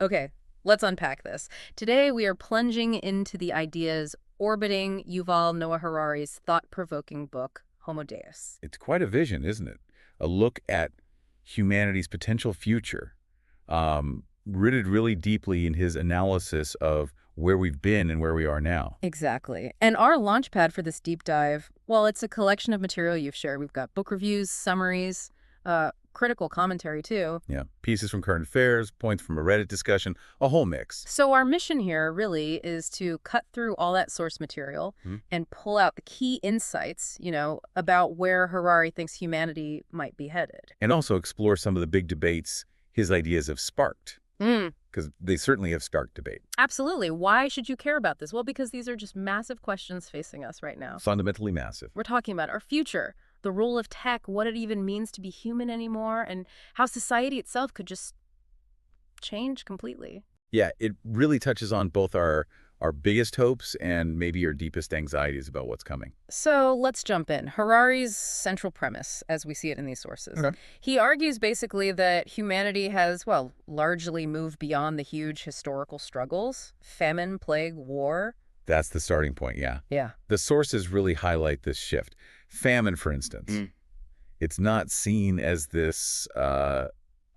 Okay, let's unpack this. Today, we are plunging into the ideas orbiting Yuval Noah Harari's thought-provoking book, Homo Deus. It's quite a vision, isn't it? A look at humanity's potential future, rooted really deeply in his analysis of where we've been and where we are now. Exactly. And our launchpad for this deep dive, well, it's a collection of material you've shared. We've got book reviews, summaries, critical commentary, too. Yeah, pieces from current affairs, points from a Reddit discussion, a whole mix. So our mission here really is to cut through all that source material and pull out the key insights, about where Harari thinks humanity might be headed. And also explore some of the big debates his ideas have sparked, because they certainly have sparked debate. Absolutely. Why should you care about this? Well, because these are just massive questions facing us right now. Fundamentally massive. We're talking about our future, the role of tech, what it even means to be human anymore, and how society itself could just change completely. Yeah, it really touches on both our biggest hopes and maybe our deepest anxieties about what's coming. So let's jump in. Harari's central premise, as we see it in these sources. Okay. He argues basically that humanity has, well, largely moved beyond the huge historical struggles, famine, plague, war. That's the starting point, yeah. Yeah. The sources really highlight this shift. Famine, for instance. It's not seen as this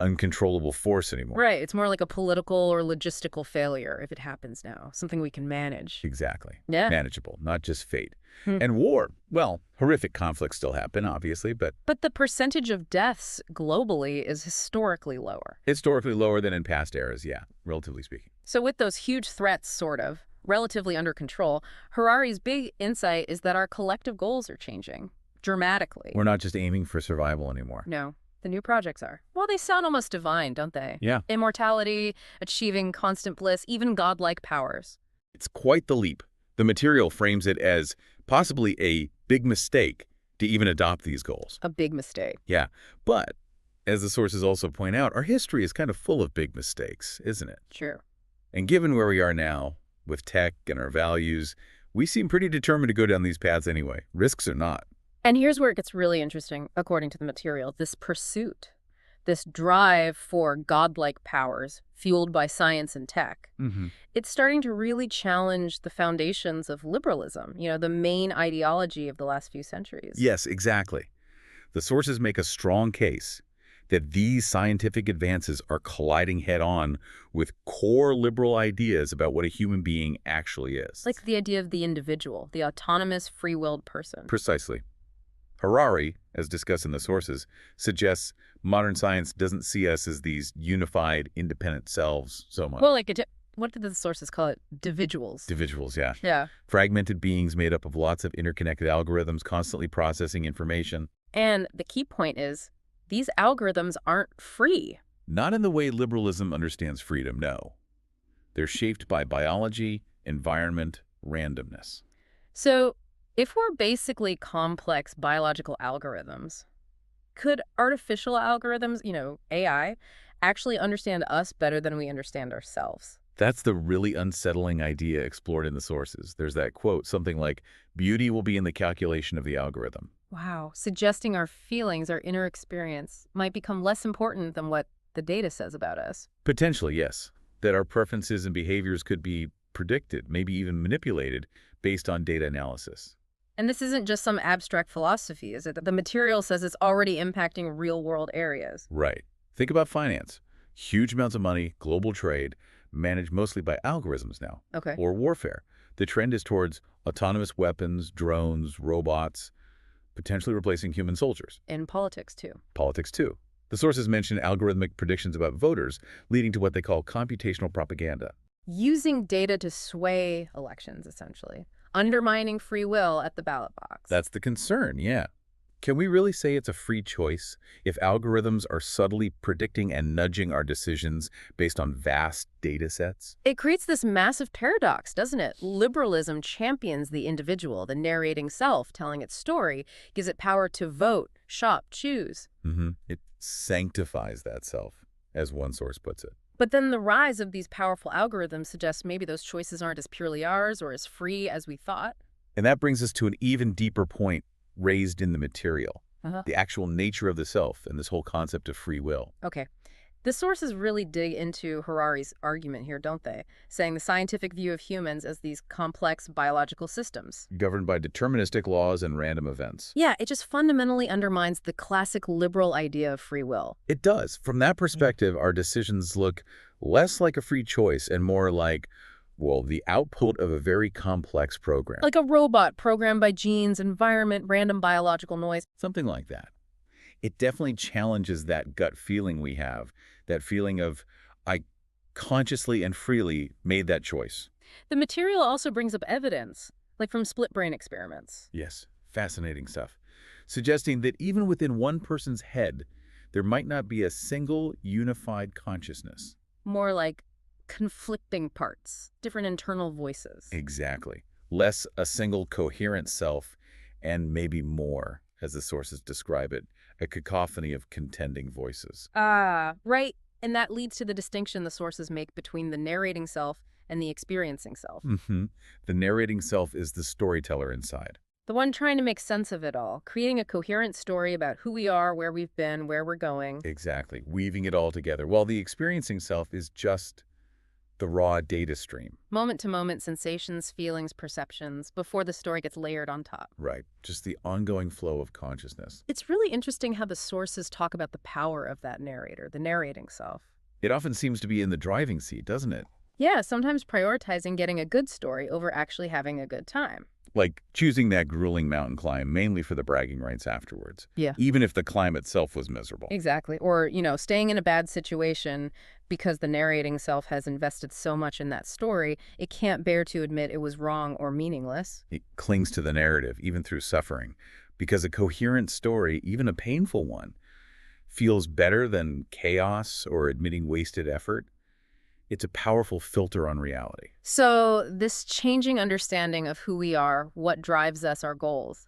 uncontrollable force anymore. Right. It's more like a political or logistical failure if it happens now, something we can manage. Exactly. Yeah. Manageable, not just fate. And war, well, horrific conflicts still happen, obviously, but But the percentage of deaths globally is historically lower. historically lower than in past eras, yeah, relatively speaking. So with those huge threats, sort of, relatively under control, Harari's big insight is that our collective goals are changing dramatically. We're not just aiming for survival anymore. No, the new projects are. Well, they sound almost divine, don't they? Yeah. Immortality, achieving constant bliss, even godlike powers. It's quite the leap. The material frames it as possibly a big mistake to even adopt these goals. A big mistake. Yeah, but as the sources also point out, our history is kind of full of big mistakes, isn't it? True. And given where we are now, with tech and our values, we seem pretty determined to go down these paths anyway, risks or not. And here's where it gets really interesting, according to the material. This pursuit, this drive for godlike powers fueled by science and tech, it's starting to really challenge the foundations of liberalism, the main ideology of the last few centuries. Yes, exactly. The sources make a strong case that these scientific advances are colliding head-on with core liberal ideas about what a human being actually is. Like the idea of the individual, the autonomous, free-willed person. Precisely. Harari, as discussed in the sources, suggests modern science doesn't see us as these unified, independent selves so much. Well, what did the sources call it? Dividuals. Individuals, yeah. Yeah. Fragmented beings made up of lots of interconnected algorithms constantly processing information. And the key point is, these algorithms aren't free. Not in the way liberalism understands freedom, no. They're shaped by biology, environment, randomness. So, if we're basically complex biological algorithms, could artificial algorithms, AI, actually understand us better than we understand ourselves? That's the really unsettling idea explored in the sources. There's that quote, something like, beauty will be in the calculation of the algorithm. Wow, suggesting our feelings, our inner experience, might become less important than what the data says about us. Potentially, yes. That our preferences and behaviors could be predicted, maybe even manipulated, based on data analysis. And this isn't just some abstract philosophy, is it? The material says it's already impacting real-world areas. Right. Think about finance. Huge amounts of money, global trade, managed mostly by algorithms now. Okay. Or warfare. The trend is towards autonomous weapons, drones, robots, potentially replacing human soldiers. In politics, too. Politics, too. The sources mention algorithmic predictions about voters, leading to what they call computational propaganda. Using data to sway elections, essentially. Undermining free will at the ballot box. That's the concern, yeah. Can we really say it's a free choice if algorithms are subtly predicting and nudging our decisions based on vast data sets? It creates this massive paradox, doesn't it? Liberalism champions the individual, the narrating self telling its story, gives it power to vote, shop, choose. It sanctifies that self, as one source puts it. But then the rise of these powerful algorithms suggests maybe those choices aren't as purely ours or as free as we thought. And that brings us to an even deeper point raised in the material, the actual nature of the self and this whole concept of free will. Okay. The sources really dig into Harari's argument here, don't they? Saying the scientific view of humans as these complex biological systems. Governed by deterministic laws and random events. Yeah, it just fundamentally undermines the classic liberal idea of free will. It does. From that perspective, our decisions look less like a free choice and more like, well, the output of a very complex program. Like a robot programmed by genes, environment, random biological noise. Something like that. It definitely challenges that gut feeling we have, that feeling of, I consciously and freely made that choice. The material also brings up evidence, like from split brain experiments. Yes, fascinating stuff. Suggesting that even within one person's head, there might not be a single unified consciousness. More like conflicting parts, different internal voices. Exactly. Less a single coherent self, and maybe more, as the sources describe it, a cacophony of contending voices. Right. And that leads to the distinction the sources make between the narrating self and the experiencing self. The narrating self is the storyteller inside. The one trying to make sense of it all, creating a coherent story about who we are, where we've been, where we're going. Exactly. Weaving it all together, while the experiencing self is just the raw data stream. Moment-to-moment sensations, feelings, perceptions, before the story gets layered on top. Right. Just the ongoing flow of consciousness. It's really interesting how the sources talk about the power of that narrator, the narrating self. It often seems to be in the driving seat, doesn't it? Yeah, sometimes prioritizing getting a good story over actually having a good time. Like choosing that grueling mountain climb mainly for the bragging rights afterwards. Yeah. Even if the climb itself was miserable. Exactly. Or, staying in a bad situation because the narrating self has invested so much in that story, it can't bear to admit it was wrong or meaningless. It clings to the narrative, even through suffering, because a coherent story, even a painful one, feels better than chaos or admitting wasted effort. It's a powerful filter on reality. So this changing understanding of who we are, what drives us, our goals,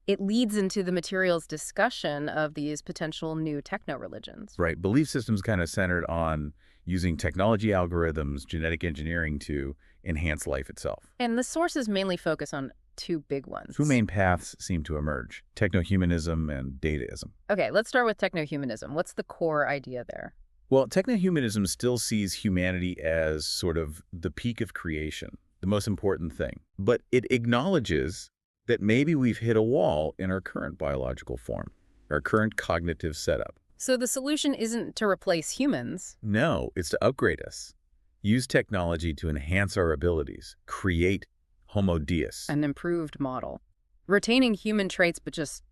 it leads into the material's discussion of these potential new techno-religions. Right. Belief systems kind of centered on using technology algorithms, genetic engineering to enhance life itself. And the sources mainly focus on two big ones. Two main paths seem to emerge, technohumanism and dataism. Okay, let's start with technohumanism. What's the core idea there? Well, technohumanism still sees humanity as sort of the peak of creation, the most important thing. But it acknowledges that maybe we've hit a wall in our current biological form, our current cognitive setup. So the solution isn't to replace humans. No, it's to upgrade us. Use technology to enhance our abilities, create Homo Deus. An improved model. Retaining human traits, but just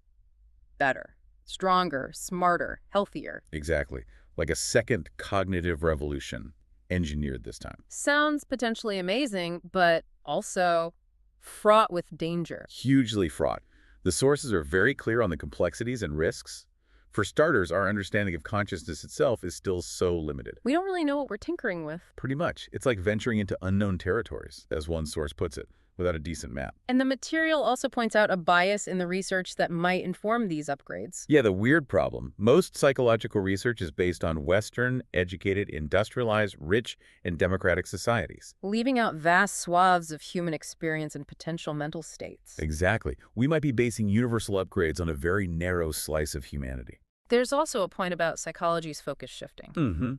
better, stronger, smarter, healthier. Exactly. Like a second cognitive revolution, engineered this time. Sounds potentially amazing, but also fraught with danger. Hugely fraught. The sources are very clear on the complexities and risks. For starters, our understanding of consciousness itself is still so limited. We don't really know what we're tinkering with. Pretty much. It's like venturing into unknown territories, as one source puts it, without a decent map. And the material also points out a bias in the research that might inform these upgrades. Yeah, the weird problem. Most psychological research is based on Western, educated, industrialized, rich, and democratic societies. Leaving out vast swaths of human experience and potential mental states. Exactly. We might be basing universal upgrades on a very narrow slice of humanity. There's also a point about psychology's focus shifting.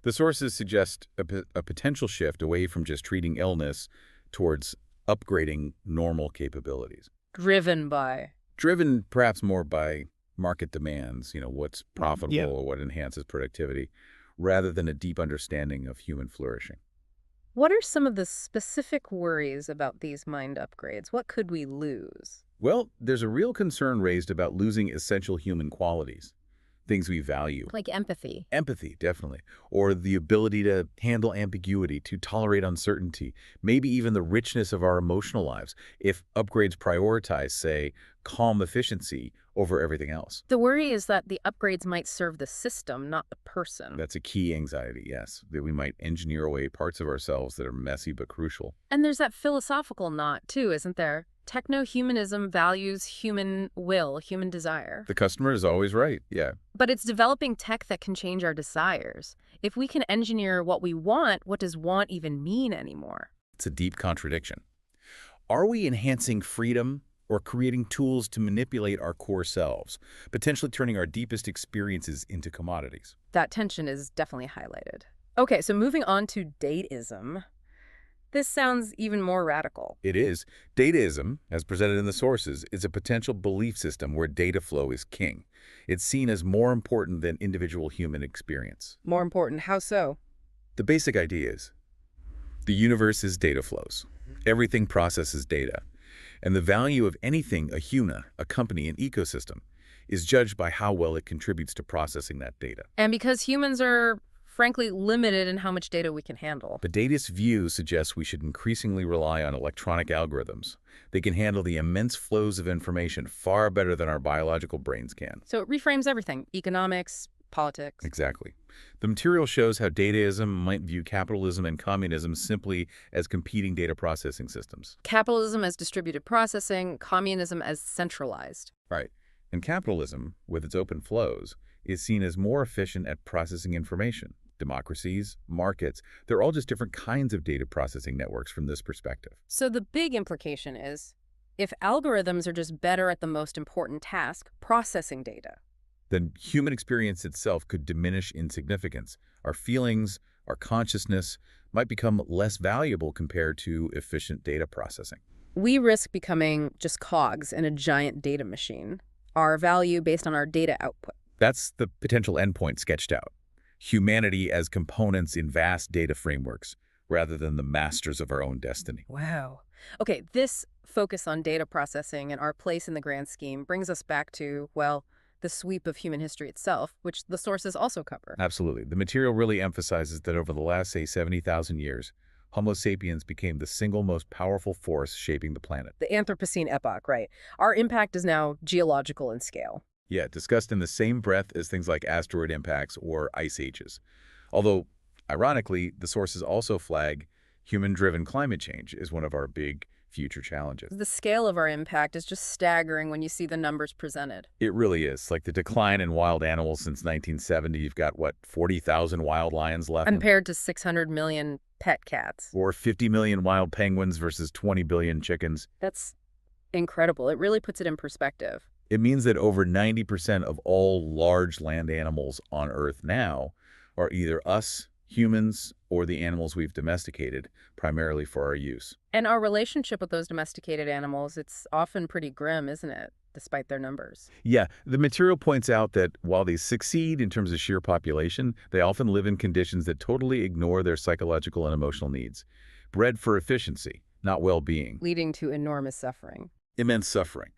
The sources suggest a potential shift away from just treating illness towards upgrading normal capabilities. Driven Perhaps more by market demands, what's profitable or what enhances productivity, rather than a deep understanding of human flourishing. What are some of the specific worries about these mind upgrades? What could we lose? Well, there's a real concern raised about losing essential human qualities, things we value. Like empathy. Empathy, definitely. Or the ability to handle ambiguity, to tolerate uncertainty, maybe even the richness of our emotional lives, if upgrades prioritize, say, calm efficiency over everything else. The worry is that the upgrades might serve the system, not the person. That's a key anxiety, yes, that we might engineer away parts of ourselves that are messy but crucial. And there's that philosophical knot, too, isn't there? Techno-humanism values human will, human desire. The customer is always right, yeah. But it's developing tech that can change our desires. If we can engineer what we want, what does want even mean anymore? It's a deep contradiction. Are we enhancing freedom or creating tools to manipulate our core selves, potentially turning our deepest experiences into commodities. That tension is definitely highlighted. Okay, so moving on to dateism. This sounds even more radical. It is. Dataism, as presented in the sources, is a potential belief system where data flow is king. It's seen as more important than individual human experience. More important, how so? The basic idea is the universe is data flows. Everything processes data. And the value of anything, a human, a company, an ecosystem, is judged by how well it contributes to processing that data. And because humans are, frankly, limited in how much data we can handle. The dataist view suggests we should increasingly rely on electronic algorithms. They can handle the immense flows of information far better than our biological brains can. So it reframes everything, economics, politics. Exactly. The material shows how dataism might view capitalism and communism simply as competing data processing systems. Capitalism as distributed processing, communism as centralized. Right. And capitalism, with its open flows, is seen as more efficient at processing information. Democracies, markets, they're all just different kinds of data processing networks from this perspective. So the big implication is, if algorithms are just better at the most important task, processing data, then human experience itself could diminish in significance. Our feelings, our consciousness might become less valuable compared to efficient data processing. we risk becoming just cogs in a giant data machine, our value based on our data output. That's the potential endpoint sketched out. Humanity as components in vast data frameworks, rather than the masters of our own destiny. Wow. Okay, this focus on data processing and our place in the grand scheme brings us back to, well, the sweep of human history itself, which the sources also cover. Absolutely. The material really emphasizes that over the last, say, 70,000 years, Homo sapiens became the single most powerful force shaping the planet. The Anthropocene epoch, right? Our impact is now geological in scale. Yeah, discussed in the same breath as things like asteroid impacts or ice ages. Although, ironically, the sources also flag human-driven climate change as one of our big future challenges. The scale of our impact is just staggering when you see the numbers presented. It really is. Like the decline in wild animals since 1970, you've got, what, 40,000 wild lions left? Compared to 600 million pet cats. Or 50 million wild penguins versus 20 billion chickens. That's incredible. It really puts it in perspective. It means that over 90% of all large land animals on Earth now are either us, humans, or the animals we've domesticated, primarily for our use. And our relationship with those domesticated animals, it's often pretty grim, isn't it? Despite their numbers. Yeah, the material points out that while they succeed in terms of sheer population, they often live in conditions that totally ignore their psychological and emotional needs. Bred for efficiency, not well-being. Leading to enormous suffering. Immense suffering.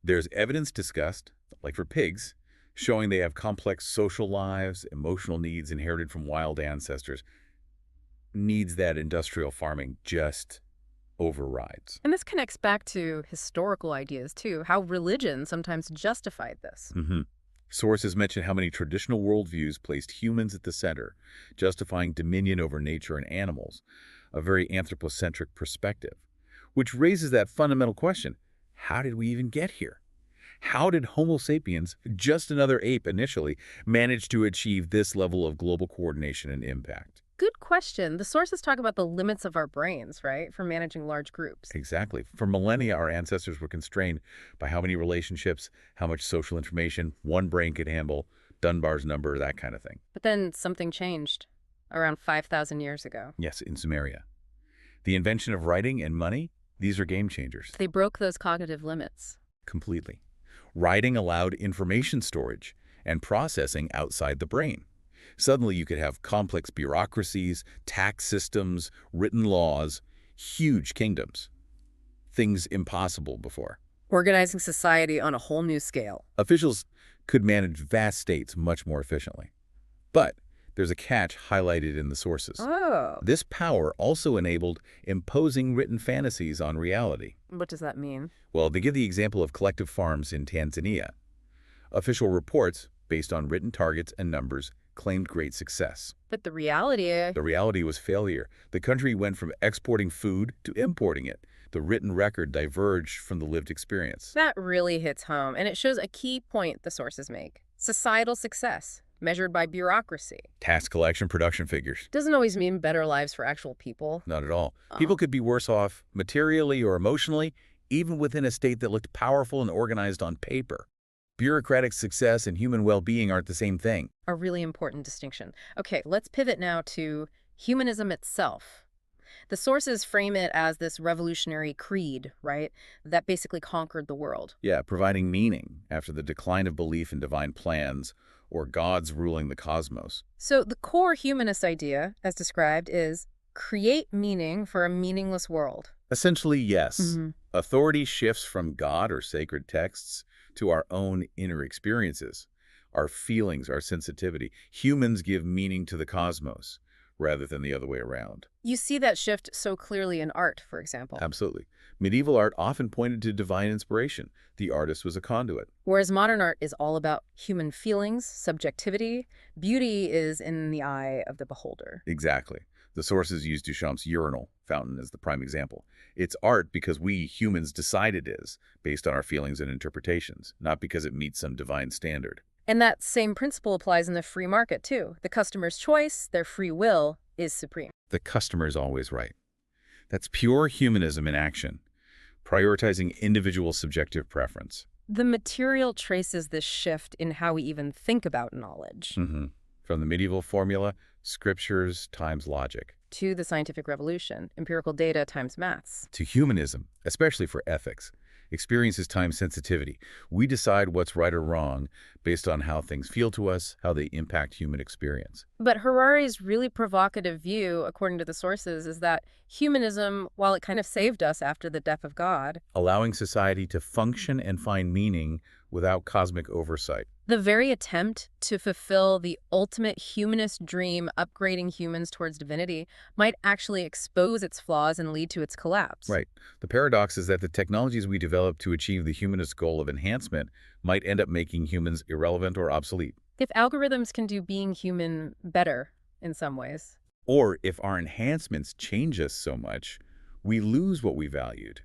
There's evidence discussed, like for pigs, showing they have complex social lives, emotional needs inherited from wild ancestors, needs that industrial farming just overrides. And this connects back to historical ideas, too, how religion sometimes justified this. Sources mention how many traditional worldviews placed humans at the center, justifying dominion over nature and animals, a very anthropocentric perspective, which raises that fundamental question: how did we even get here? How did Homo sapiens, just another ape initially, manage to achieve this level of global coordination and impact? Good question. The sources talk about the limits of our brains, right, for managing large groups. Exactly. For millennia, our ancestors were constrained by how many relationships, how much social information one brain could handle, Dunbar's number, that kind of thing. But then something changed around 5,000 years ago. Yes, in Sumeria. The invention of writing and money, these are game changers. They broke those cognitive limits. Completely. Writing allowed information storage and processing outside the brain. Suddenly you could have complex bureaucracies, tax systems, written laws, huge kingdoms. Things impossible before. Organizing society on a whole new scale. Officials could manage vast states much more efficiently. But there's a catch highlighted in the sources. Oh. This power also enabled imposing written fantasies on reality. What does that mean? Well, they give the example of collective farms in Tanzania. Official reports, based on written targets and numbers, claimed great success. But the reality... The reality was failure. The country went from exporting food to importing it. The written record diverged from the lived experience. That really hits home, and it shows a key point the sources make. Societal success, measured by bureaucracy. Tax collection, production figures. Doesn't always mean better lives for actual people. Not at all. People could be worse off materially or emotionally, even within a state that looked powerful and organized on paper. Bureaucratic success and human well-being aren't the same thing. A really important distinction. Okay, let's pivot now to humanism itself. The sources frame it as this revolutionary creed, right, that basically conquered the world. Yeah, providing meaning after the decline of belief in divine plans or gods ruling the cosmos. So the core humanist idea, as described, is create meaning for a meaningless world. Essentially, yes. Mhm. Authority shifts from God or sacred texts to our own inner experiences, our feelings, our sensitivity. Humans give meaning to the cosmos rather than the other way around. You see that shift so clearly in art, for example. Absolutely. Medieval art often pointed to divine inspiration. The artist was a conduit. Whereas modern art is all about human feelings, subjectivity. Beauty is in the eye of the beholder. Exactly. The sources use Duchamp's urinal fountain as the prime example. It's art because we humans decide it is, based on our feelings and interpretations, not because it meets some divine standard. And that same principle applies in the free market, too. The customer's choice, their free will, is supreme. The customer is always right. That's pure humanism in action, prioritizing individual subjective preference. The material traces this shift in how we even think about knowledge. From the medieval formula, scriptures times logic, To the scientific revolution, empirical data times maths. to humanism, especially for ethics, experiences times sensitivity. We decide what's right or wrong based on how things feel to us, how they impact human experience. But Harari's really provocative view, according to the sources, is that humanism, while it kind of saved us after the death of God, Allowing society to function and find meaning without cosmic oversight. the very attempt to fulfill the ultimate humanist dream, upgrading humans towards divinity, might actually expose its flaws and lead to its collapse. Right. The paradox is that the technologies we develop to achieve the humanist goal of enhancement might end up making humans irrelevant or obsolete. If algorithms can do being human better in some ways. Or if our enhancements change us so much, we lose what we valued.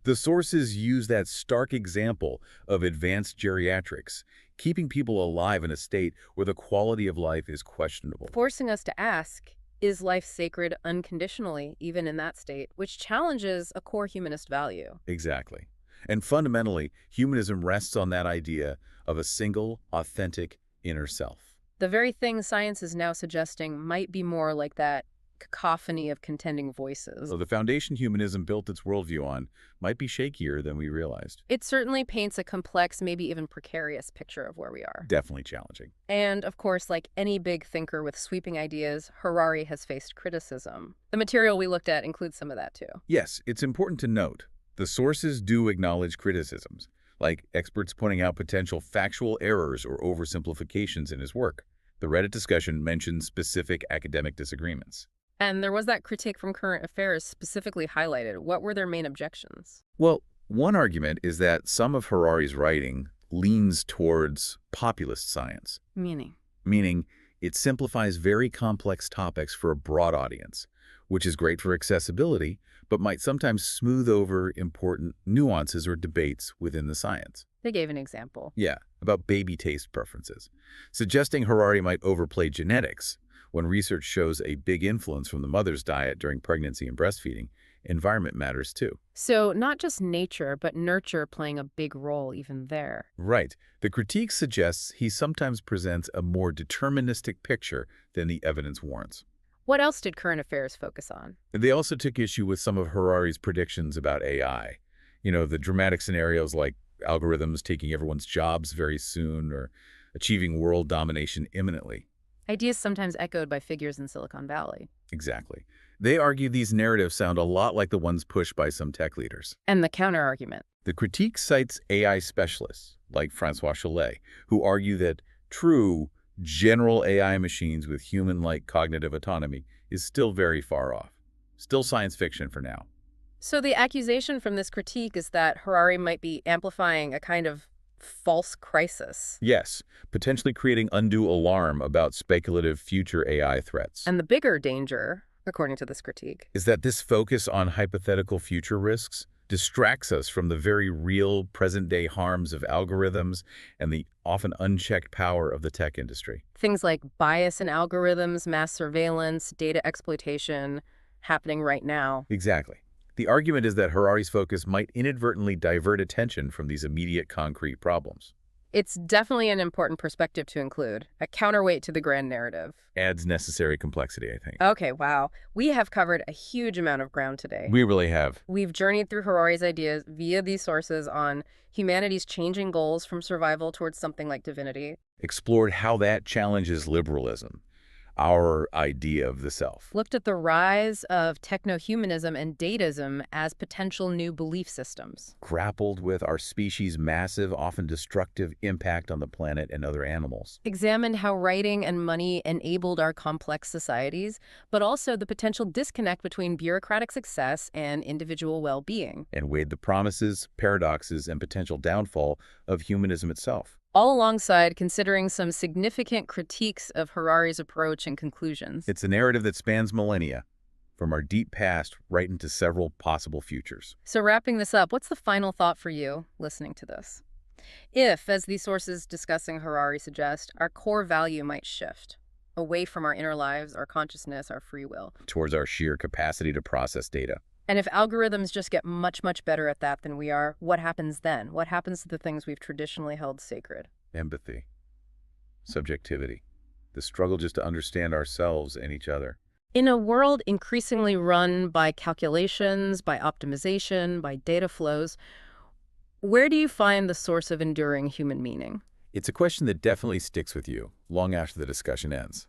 The sources use that stark example of advanced geriatrics, keeping people alive in a state where the quality of life is questionable. Forcing us to ask, is life sacred unconditionally, even in that state, which challenges a core humanist value. Exactly. And fundamentally, humanism rests on that idea of a single, authentic inner self. The very thing science is now suggesting might be more like that cacophony of contending voices. So the foundation humanism built its worldview on might be shakier than we realized. It certainly paints a complex, maybe even precarious picture of where we are. Definitely challenging. And, of course, like any big thinker with sweeping ideas, Harari has faced criticism. The material we looked at includes some of that, too. Yes, it's important to note, the sources do acknowledge criticisms, like experts pointing out potential factual errors or oversimplifications in his work. The Reddit discussion mentions specific academic disagreements. And there was that critique from Current Affairs specifically highlighted. What were their main objections? Well, one argument is that some of Harari's writing leans towards populist science, meaning it simplifies very complex topics for a broad audience, which is great for accessibility, but might sometimes smooth over important nuances or debates within the science. They gave an example. Yeah, about baby taste preferences, suggesting Harari might overplay genetics. When research shows a big influence from the mother's diet during pregnancy and breastfeeding, environment matters too. So not just nature, but nurture playing a big role even there. Right. The critique suggests he sometimes presents a more deterministic picture than the evidence warrants. What else did Current Affairs focus on? They also took issue with some of Harari's predictions about AI. The dramatic scenarios like algorithms taking everyone's jobs very soon or achieving world domination imminently. Ideas sometimes echoed by figures in Silicon Valley. Exactly. They argue these narratives sound a lot like the ones pushed by some tech leaders. And the counter-argument. The critique cites AI specialists, like Francois Chalet, who argue that true, general AI machines with human-like cognitive autonomy is still very far off. Still science fiction for now. So the accusation from this critique is that Harari might be amplifying a kind of false crisis. Yes, potentially creating undue alarm about speculative future AI threats. And the bigger danger, according to this critique, is that this focus on hypothetical future risks distracts us from the very real present-day harms of algorithms and the often unchecked power of the tech industry. Things like bias in algorithms, mass surveillance, data exploitation, happening right now. Exactly. The argument is that Harari's focus might inadvertently divert attention from these immediate concrete problems. It's definitely an important perspective to include, a counterweight to the grand narrative. Adds necessary complexity, I think. Okay, wow. We have covered a huge amount of ground today. We really have. We've journeyed through Harari's ideas via these sources on humanity's changing goals from survival towards something like divinity. Explored how that challenges liberalism, our idea of the self. Looked at the rise of techno-humanism and dataism as potential new belief systems. Grappled with our species' massive, often destructive impact on the planet and other animals. Examined how writing and money enabled our complex societies, but also the potential disconnect between bureaucratic success and individual well-being. And weighed the promises, paradoxes, and potential downfall of humanism itself. All alongside considering some significant critiques of Harari's approach and conclusions. It's a narrative that spans millennia, from our deep past right into several possible futures. So wrapping this up, what's the final thought for you listening to this? If, as these sources discussing Harari suggest, our core value might shift away from our inner lives, our consciousness, our free will, towards our sheer capacity to process data. and if algorithms just get much, much better at that than we are, what happens then? What happens to the things we've traditionally held sacred? Empathy, subjectivity, the struggle just to understand ourselves and each other. In a world increasingly run by calculations, by optimization, by data flows, where do you find the source of enduring human meaning? It's a question that definitely sticks with you long after the discussion ends.